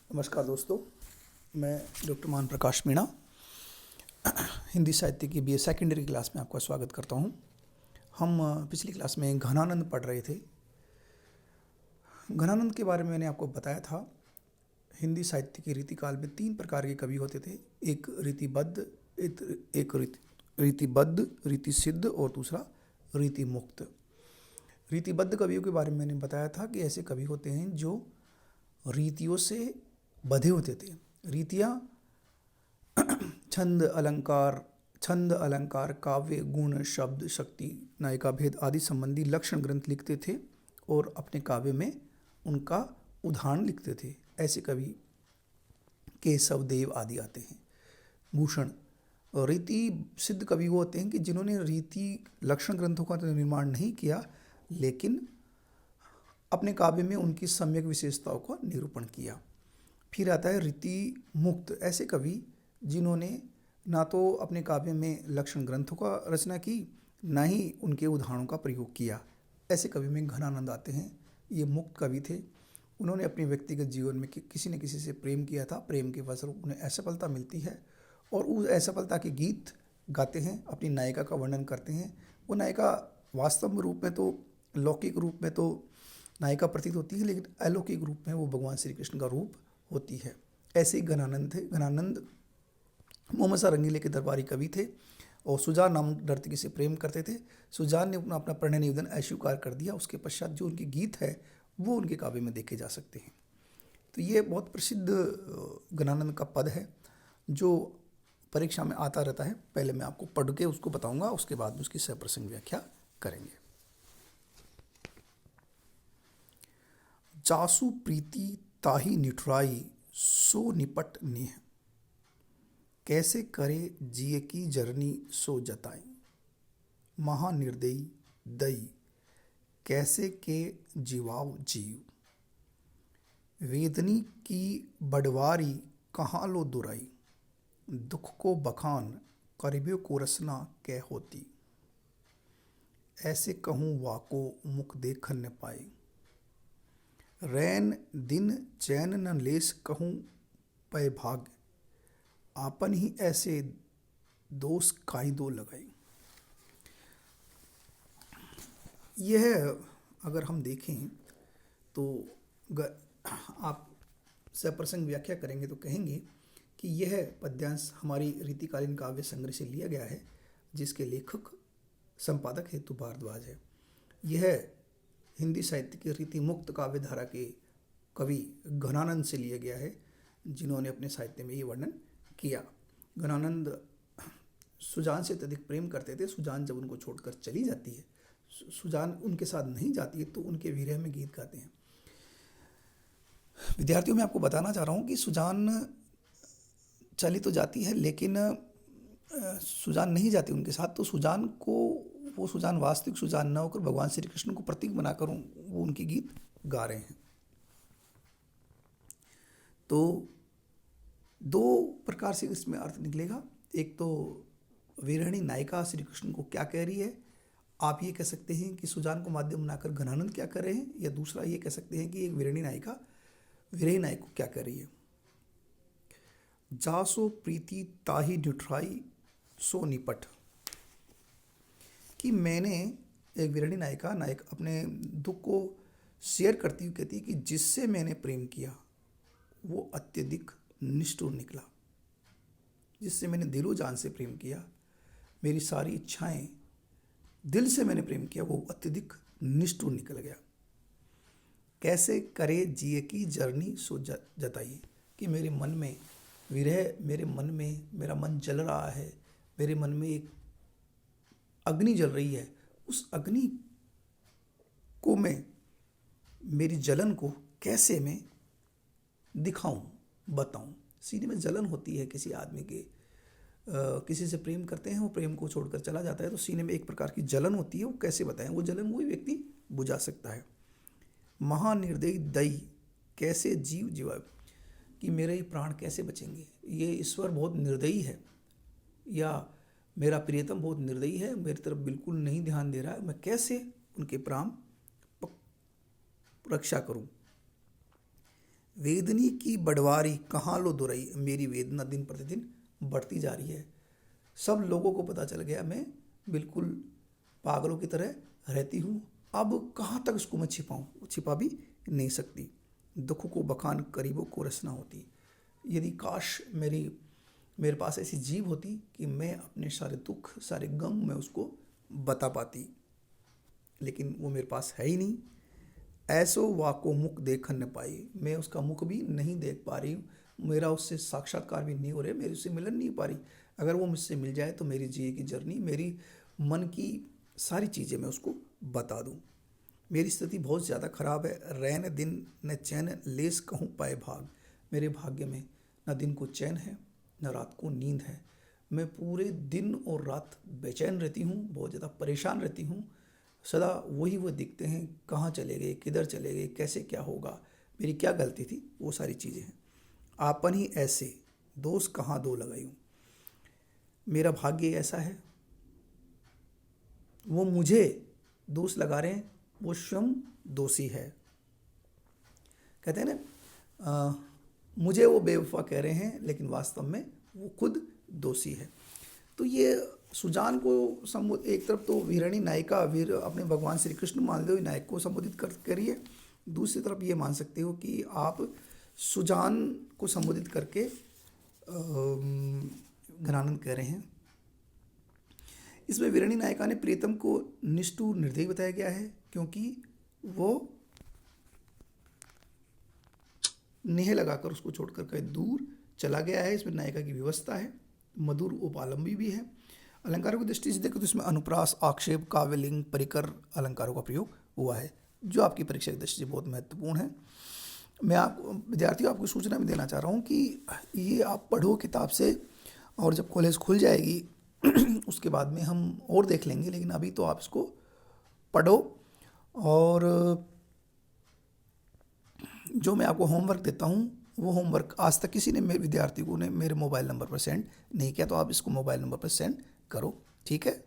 नमस्कार दोस्तों, मैं डॉक्टर मान प्रकाश मीणा हिंदी साहित्य की बीए सेकेंडरी क्लास में आपका स्वागत करता हूं। हम पिछली क्लास में घनानंद पढ़ रहे थे। घनानंद के बारे में मैंने आपको बताया था। हिंदी साहित्य के रीतिकाल में 3 प्रकार के कवि होते थे। एक रीतिबद्ध, एक रीतिबद्ध, रीति सिद्ध और दूसरा रीति मुक्त। रीतिबद्ध कवियों के बारे में मैंने बताया था कि ऐसे कवि होते हैं जो रीतियों से बधे होते थे। रीतियाँ छंद अलंकार, काव्य, गुण, शब्द, शक्ति, नायिका भेद आदि संबंधी लक्षण ग्रंथ लिखते थे और अपने काव्य में उनका उदाहरण लिखते थे। ऐसे कवि केशव देव आदि आते हैं। भूषण रीति सिद्ध कवि वो होते हैं कि जिन्होंने रीति लक्षण ग्रंथों का तो निर्माण नहीं किया, लेकिन अपने काव्य में उनकी सम्यक विशेषताओं का निरूपण किया। फिर आता है रीति मुक्त। ऐसे कवि जिन्होंने ना तो अपने काव्य में लक्षण ग्रंथों का रचना की, ना ही उनके उदाहरणों का प्रयोग किया। ऐसे कवि में घनानंद आते हैं। ये मुक्त कवि थे। उन्होंने अपने व्यक्तिगत जीवन में किसी न किसी से प्रेम किया था। प्रेम के फलस्वरूप उन्हें असफलता मिलती है और उस असफलता के गीत गाते हैं, अपनी नायिका का वर्णन करते हैं। वो नायिका वास्तव रूप में तो, लौकिक रूप में तो नायिका प्रतीत होती है, लेकिन अलौकिक रूप में वो भगवान श्री कृष्ण का रूप होती है। ऐसे ही घनानंद थे। घनानंद मोहम्मद शाह रंगीले के दरबारी कवि थे और सुजान नाम नर्तकी से प्रेम करते थे। सुजान ने अपना प्रणय निवेदन अस्वीकार कर दिया। उसके पश्चात जो उनके गीत है वो उनके काव्य में देखे जा सकते हैं। तो ये बहुत प्रसिद्ध घनानंद का पद है जो परीक्षा में आता रहता है। पहले मैं आपको पढ़ के उसको बताऊंगा, उसके बाद उसकी सप्रसंग व्याख्या करेंगे। जासु प्रीति ताही निठुराई, सो निपट नेह, कैसे करे जिए की जरनी सो जताई। महानिर्दयी दई, कैसे के जीवाव जीव, वेदनी की बड़वारी कहाँ लो दुराई। दुख को बखान करिब्यो को रसना कै होती, ऐसे कहूँ वाको मुख देखन न पाए। रैन दिन चैन न लेस कहूँ पै भाग्य, आपन ही ऐसे दोष काई दो लगाई। यह अगर हम देखें तो आप सप्रसंग व्याख्या करेंगे तो कहेंगे कि यह पद्यांश हमारी रीतिकालीन काव्य संग्रह से लिया गया है, जिसके लेखक संपादक हेतु भारद्वाज है। यह हिंदी साहित्य की रीति मुक्त काव्य धारा के कवि घनानंद से लिया गया है, जिन्होंने अपने साहित्य में ये वर्णन किया। घनानंद सुजान से अत्यधिक प्रेम करते थे। सुजान जब उनको छोड़कर चली जाती है, सुजान उनके साथ नहीं जाती है, तो उनके विरह में गीत गाते हैं। विद्यार्थियों, मैं आपको बताना चाह रहा हूँ कि सुजान चली तो जाती है, लेकिन सुजान नहीं जाती उनके साथ। तो सुजान को, वो सुजान वास्तविक सुजान न होकर भगवान श्री कृष्ण को प्रतीक बनाकर वो उनके गीत गा रहे हैं। तो 2 प्रकार से इसमें अर्थ निकलेगा। एक तो वीरणी नायिका श्री कृष्ण को क्या कह रही है, आप ये कह सकते हैं कि सुजान को माध्यम बनाकर घनानंद क्या कर रहे हैं, या दूसरा ये कह सकते हैं कि एक वीरणी नायिका विरही नायक को क्या कर रही है। जासो प्रीति ताही निठुराई सो निपट, कि मैंने, एक विरणी नायिका अपने दुख को शेयर करती हुई कहती है कि जिससे मैंने प्रेम किया वो अत्यधिक निष्ठुर निकला। जिससे मैंने दिलो जान से प्रेम किया, मेरी सारी इच्छाएं, दिल से मैंने प्रेम किया, वो अत्यधिक निष्ठुर निकल गया। कैसे करे जिए की जर्नी सो जताई, कि मेरे मन में विरह, मेरे मन में मेरा मन जल रहा है, मेरे मन में एक अग्नि जल रही है। उस अग्नि को मैं, मेरी जलन को कैसे मैं दिखाऊं, बताऊं। सीने में जलन होती है किसी आदमी के, किसी से प्रेम करते हैं, वो प्रेम को छोड़कर चला जाता है, तो सीने में एक प्रकार की जलन होती है। वो कैसे बताएं, वो जलन वही व्यक्ति बुझा सकता है। महानिर्दयी दई, कैसे जीव जीवा, कि मेरे प्राण कैसे बचेंगे। ये ईश्वर बहुत निर्दयी है, या मेरा प्रियतम बहुत निर्दयी है, मेरी तरफ बिल्कुल नहीं ध्यान दे रहा है, मैं कैसे उनके प्राण रक्षा करूं। वेदनी की बढ़वारी कहाँ लो दुरई, मेरी वेदना दिन प्रतिदिन बढ़ती जा रही है। सब लोगों को पता चल गया मैं बिल्कुल पागलों की तरह रहती हूँ। अब कहाँ तक उसको मैं छिपाऊँ, छिपा भी नहीं सकती। दुखों को बखान करीबों को रसना होती। यदि काश मेरे पास ऐसी जीभ होती कि मैं अपने सारे दुख सारे गम मैं उसको बता पाती, लेकिन वो मेरे पास है ही नहीं। ऐसो वाको मुख देखन न पाई, मैं उसका मुख भी नहीं देख पा रही हूँ, मेरा उससे साक्षात्कार भी नहीं हो रहा, मेरी उससे मिलन नहीं पा रही। अगर वो मुझसे मिल जाए तो मेरी जिए की जर्नी, मेरी मन की सारी चीज़ें मैं उसको बता दूँ। मेरी स्थिति बहुत ज़्यादा ख़राब है, रैन दिन न चैन लेस कहूँ पाए भाग। मेरे भाग्य में न दिन को चैन है न रात को नींद है। मैं पूरे दिन और रात बेचैन रहती हूँ, बहुत ज़्यादा परेशान रहती हूँ। सदा वही वो दिखते हैं, कहाँ चले गए, किधर चले गए, कैसे क्या होगा, मेरी क्या गलती थी, वो सारी चीज़ें हैं। आपन ही ऐसे दोष कहाँ दो लगायूं, मेरा भाग्य ऐसा है। वो मुझे दोष लगा रहे हैं, वो स्वयं दोषी है। कहते हैं ना, मुझे वो बेवफा कह रहे हैं लेकिन वास्तव में वो खुद दोषी है। तो ये सुजान को एक तरफ तो वीरणी नायिका वीर अपने भगवान श्री कृष्ण मान लो नायक को संबोधित करिए, दूसरी तरफ ये मान सकते हो कि आप सुजान को संबोधित करके घनानंद कह रहे हैं। इसमें वीरणी नायिका ने प्रीतम को निष्ठुर निर्दयी बताया गया है, क्योंकि वो नेह लगाकर उसको छोड़कर कहीं दूर चला गया है। इसमें नायिका की व्यवस्था है, मधुर उपालंबी भी है। अलंकारों की दृष्टि से देखो तो इसमें अनुप्रास, आक्षेप, काव्यलिंग, परिकर अलंकारों का प्रयोग हुआ है, जो आपकी परीक्षा की दृष्टि से बहुत महत्वपूर्ण है। मैं विद्यार्थियों आपको सूचना में देना चाह रहा हूँ कि ये आप पढ़ो किताब से, और जब कॉलेज खुल जाएगी उसके बाद में हम और देख लेंगे, लेकिन अभी तो आप इसको पढ़ो। और जो मैं आपको होमवर्क देता हूँ वो होमवर्क आज तक किसी ने मेरे विद्यार्थी को ने मेरे मोबाइल नंबर पर सेंड नहीं किया, तो आप इसको मोबाइल नंबर पर सेंड करो, ठीक है।